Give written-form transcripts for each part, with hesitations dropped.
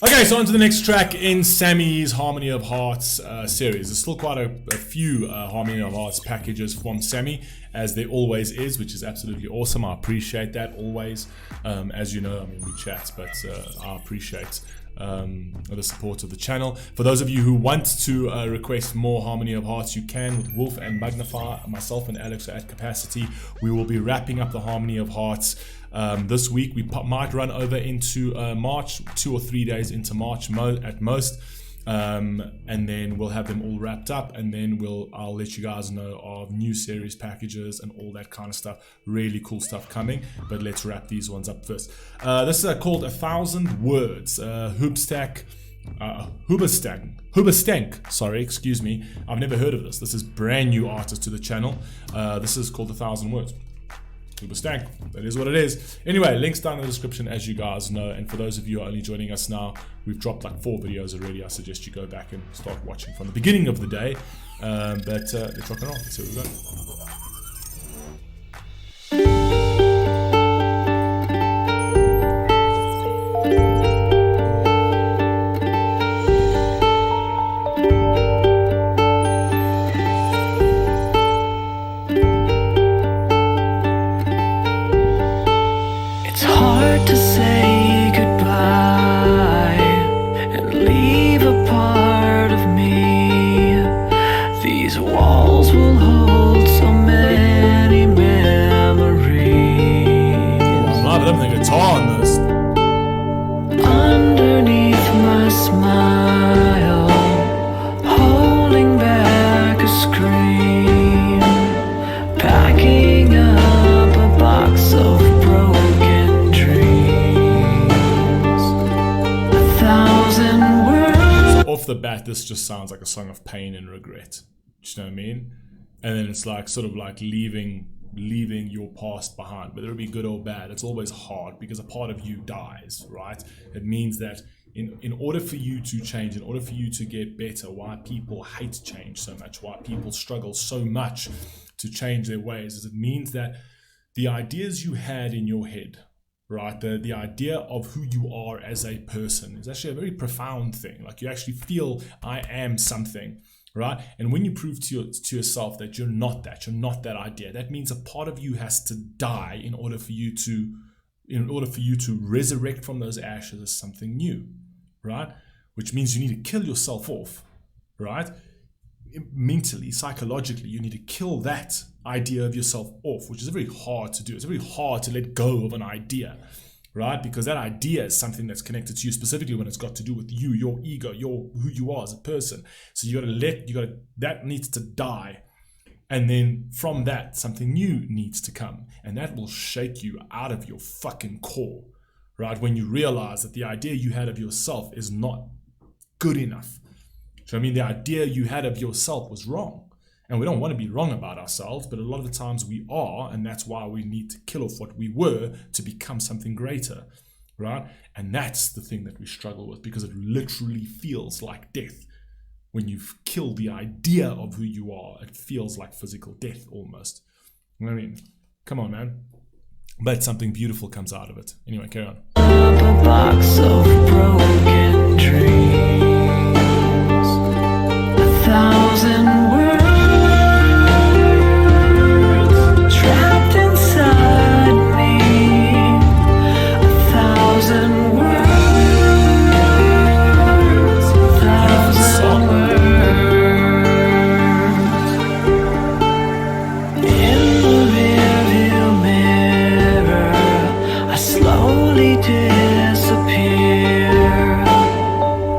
Okay, so on to the next track in Sammy's Harmony of Hearts series. There's still quite a few Harmony of Hearts packages from Sammy, as there always is, which is absolutely awesome. I appreciate that always. As you know, I mean, we chat, but I appreciate the support of the channel. For those of you who want to request more Harmony of Hearts, you can with Wolf and Magnify. Myself and Alex are at capacity. We will be wrapping up the Harmony of Hearts this week. We might run over into March, 2 or 3 days into March at most, and then we'll have them all wrapped up, and then I'll let you guys know of new series packages and all that kind of stuff. Really cool stuff coming, but let's wrap these ones up first. This is called 1,000 Words. Hoobastank, sorry, excuse me. I've never heard of this. This is brand new artist to the channel. This is called 1,000 Words. Hoobastank, that is what it is. Anyway, links down in the description, as you guys know. And for those of you who are only joining us now, we've dropped like 4 videos already. I suggest you go back and start watching from the beginning of the day. But let's rock and roll. Let's see what we got. To say goodbye and leave a part of me. These walls will hold so many memories. I'm loving the guitar on this. Underneath my smile, holding back a scream, packing up a box of broken. Off the bat, this just sounds like a song of pain and regret. Do you know what I mean? And then it's like sort of like leaving your past behind, whether it be good or bad. It's always hard because a part of you dies, right? It means that in order for you to change, in order for you to get better, why people hate change so much, why people struggle so much to change their ways, is it means that the ideas you had in your head, right, the idea of who you are as a person is actually a very profound thing. Like, you actually feel I am something, right? And when you prove to yourself that you're not that idea, that means a part of you has to die in order for you to resurrect from those ashes as something new, right? Which means you need to kill yourself off, right? Mentally, psychologically, you need to kill that idea of yourself off, which is very hard to do. It's very hard to let go of an idea, right? Because that idea is something that's connected to you, specifically when it's got to do with you, your ego, who you are as a person. So that needs to die. And then from that, something new needs to come. And that will shake you out of your fucking core, right? When you realize that the idea you had of yourself is not good enough. So I mean, the idea you had of yourself was wrong. And we don't want to be wrong about ourselves, but a lot of the times we are, and that's why we need to kill off what we were to become something greater, right? And that's the thing that we struggle with, because it literally feels like death. When you've killed the idea of who you are, it feels like physical death almost. You know what I mean? Come on, man. But something beautiful comes out of it. Anyway, carry on. A box of broken dreams, 1,000 words trapped inside me, 1,000 words, 1,000 words. In the rearview mirror, I slowly disappear.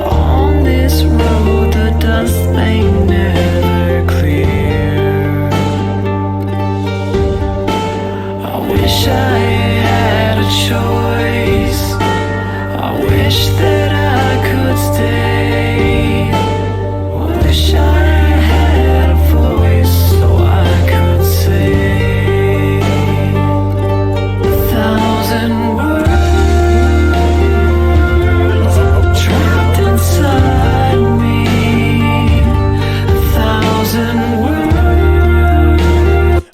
On this road, the dust may never clear. I wish I had a choice. I wish that I could stay. I wish I had a voice so I could say 1,000 words trapped inside me, 1,000 words.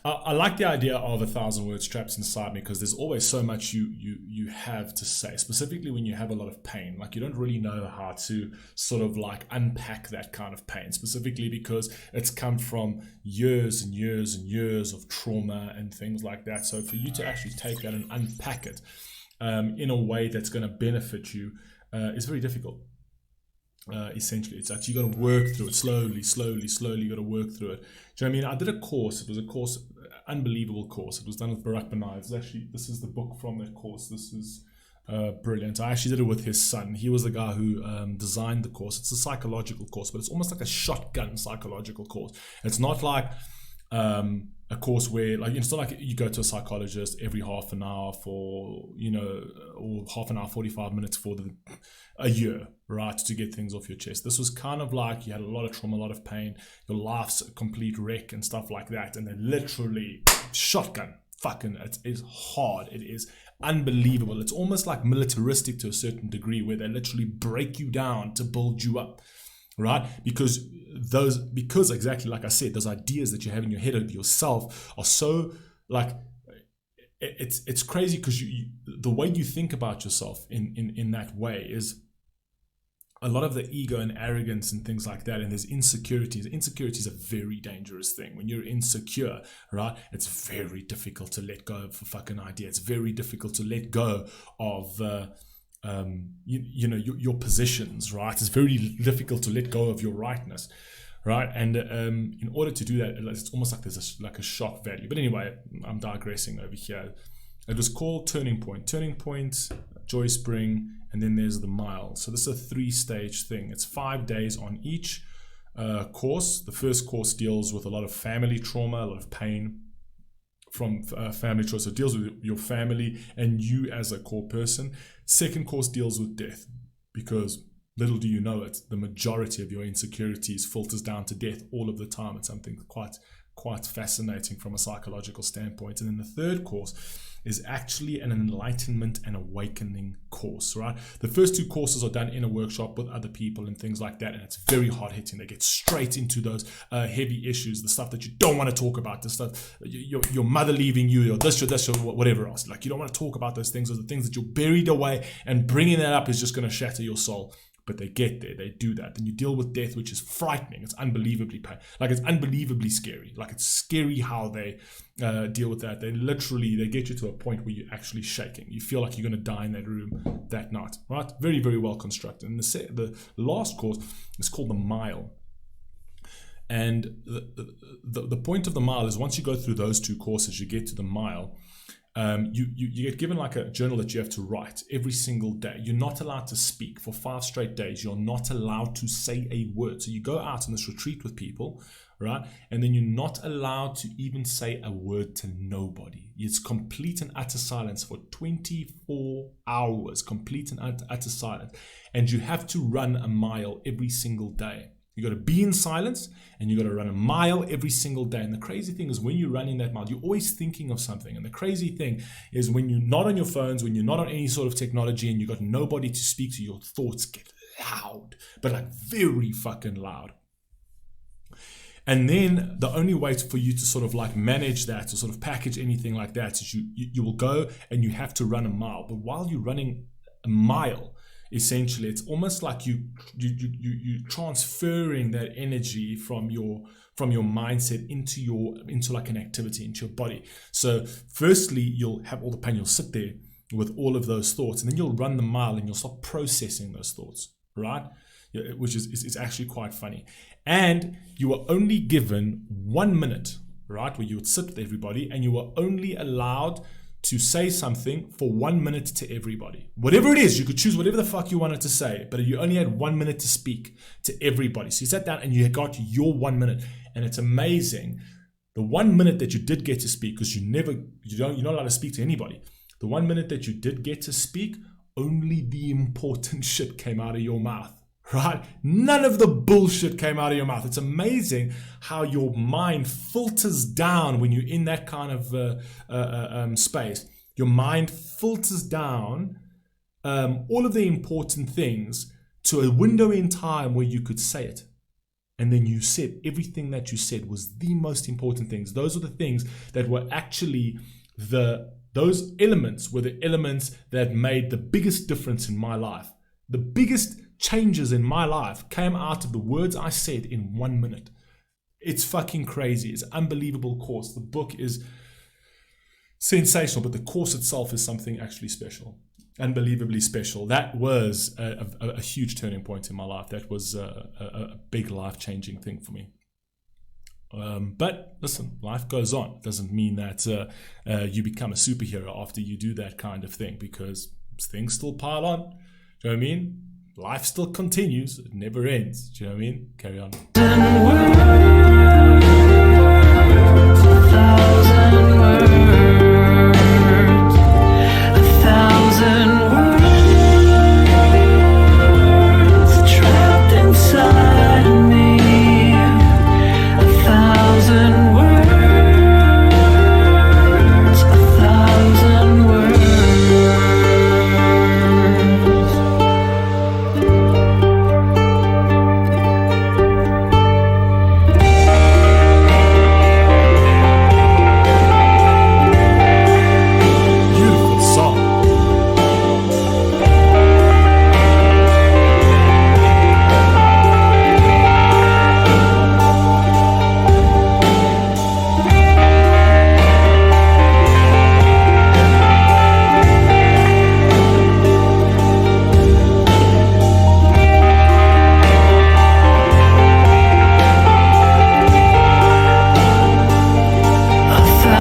I like the idea of 1,000 words trapped inside me because there's always so much you have to say, specifically when you have a lot of pain. Like, you don't really know how to sort of like unpack that kind of pain, specifically because it's come from years and years and years of trauma and things like that. So for you to actually take that and unpack it in a way that's going to benefit you is very difficult. Essentially, it's actually you got to work through it slowly. You got to work through it. Do you know what I mean? I did a course. It was a course, unbelievable course. It was done with Barack Benayev. Actually, this is the book from that course. This is brilliant. I actually did it with his son. He was the guy who designed the course. It's a psychological course, but it's almost like a shotgun psychological course. It's not like a course where, like, it's not like you go to a psychologist every half an hour for, you know, or half an hour, 45 minutes for a year, right, to get things off your chest. This was kind of like you had a lot of trauma, a lot of pain, your life's a complete wreck and stuff like that, and then literally shotgun fucking, it is hard. It is unbelievable. It's almost like militaristic to a certain degree, where they literally break you down to build you up, right? Because exactly like I said, those ideas that you have in your head of yourself are so, like, it's crazy, because the way you think about yourself in that way is a lot of the ego and arrogance and things like that. And there's insecurities. Insecurity is a very dangerous thing. When you're insecure, right, it's very difficult to let go of a fucking idea. It's very difficult to let go of your positions, right? It's very difficult to let go of your rightness, right? And in order to do that, it's almost like there's a shock value. But anyway, I'm digressing over here. It was called Turning Point, Joy Spring, and then there's the Mile. So this is a 3-stage thing. It's 5 days on each course. The first course deals with a lot of family trauma, a lot of pain from family trauma. So it deals with your family and you as a core person. Second course deals with death, because little do you know it, the majority of your insecurities filters down to death all of the time. It's something quite fascinating from a psychological standpoint. And then the third course is actually an enlightenment and awakening course, right? The first 2 courses are done in a workshop with other people and things like that, and it's very hard hitting. They get straight into those heavy issues, the stuff that you don't want to talk about, the stuff, your mother leaving you, or this, or whatever else. Like, you don't want to talk about those things, or the things that you're buried away, and bringing that up is just going to shatter your soul. But they get there, they do that. Then you deal with death, which is frightening. It's unbelievably it's unbelievably scary. Like, it's scary how they deal with that. They get you to a point where you're actually shaking. You feel like you're going to die in that room that night, right? Very, very well constructed. And the last course is called the Mile. And the point of the Mile is, once you go through those 2 courses, you get to the Mile. You get given like a journal that you have to write every single day. You're not allowed to speak for 5 straight days. You're not allowed to say a word. So you go out on this retreat with people, right? And then you're not allowed to even say a word to nobody. It's complete and utter silence for 24 hours, complete and utter silence. And you have to run a mile every single day. You got to be in silence, and you got to run a mile every single day. And the crazy thing is, when you're running that mile, you're always thinking of something. And the crazy thing is, when you're not on your phones, when you're not on any sort of technology, and you got nobody to speak to, your thoughts get loud, but like very fucking loud. And then the only way for you to sort of like manage that, or sort of package anything like that, is you will go and you have to run a mile. But while you're running a mile, essentially, it's almost like you transferring that energy from your mindset into like an activity, into your body. So firstly, you'll have all the pain, you'll sit there with all of those thoughts, and then you'll run the mile and you'll start processing those thoughts, right? Which is actually quite funny. And you are only given 1 minute, right, where you would sit with everybody, and you are only allowed to say something for 1 minute to everybody. Whatever it is, you could choose whatever the fuck you wanted to say, but you only had 1 minute to speak to everybody. So you sat down and you got your 1 minute. And it's amazing. The 1 minute that you did get to speak, because you're not allowed to speak to anybody. The 1 minute that you did get to speak, only the important shit came out of your mouth. Right? None of the bullshit came out of your mouth. It's amazing how your mind filters down when you're in that kind of space. Your mind filters down all of the important things to a window in time where you could say it. And then you said everything that you said was the most important things. Those are the things that were actually those elements were the elements that made the biggest difference in my life. The biggest changes in my life came out of the words I said in 1 minute. It's fucking crazy. It's an unbelievable course. The book is sensational, but the course itself is something actually special. Unbelievably special. That was a huge turning point in my life. That was a big life-changing thing for me. But listen, life goes on. It doesn't mean that you become a superhero after you do that kind of thing, because things still pile on. Do you know what I mean? Life still continues. It never ends. Do you know what I mean? Carry on.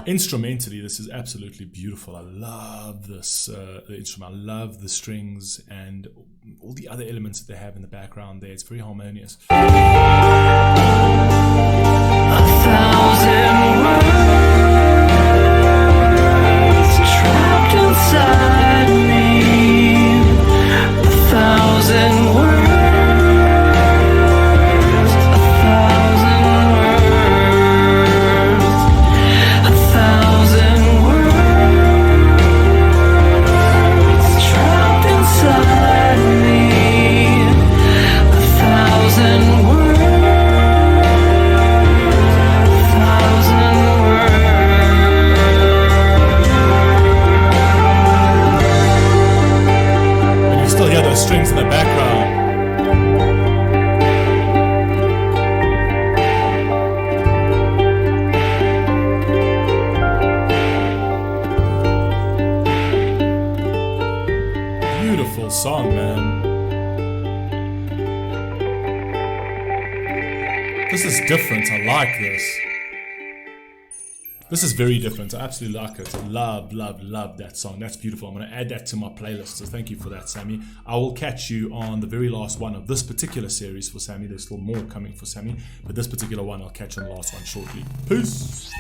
Instrumentally, this is absolutely beautiful. I love this the instrument. I love the strings and all the other elements that they have in the background there. It's very harmonious. Trapped inside me, 1,000 words. Strings in the background. Beautiful song, man. This is different. I like this. This is very different. I absolutely like it. Love that song. That's beautiful. I'm going to add that to my playlist. So thank you for that, Sammy. I will catch you on the very last one of this particular series for Sammy. There's still more coming for Sammy, but this particular one, I'll catch you on the last one shortly. Peace.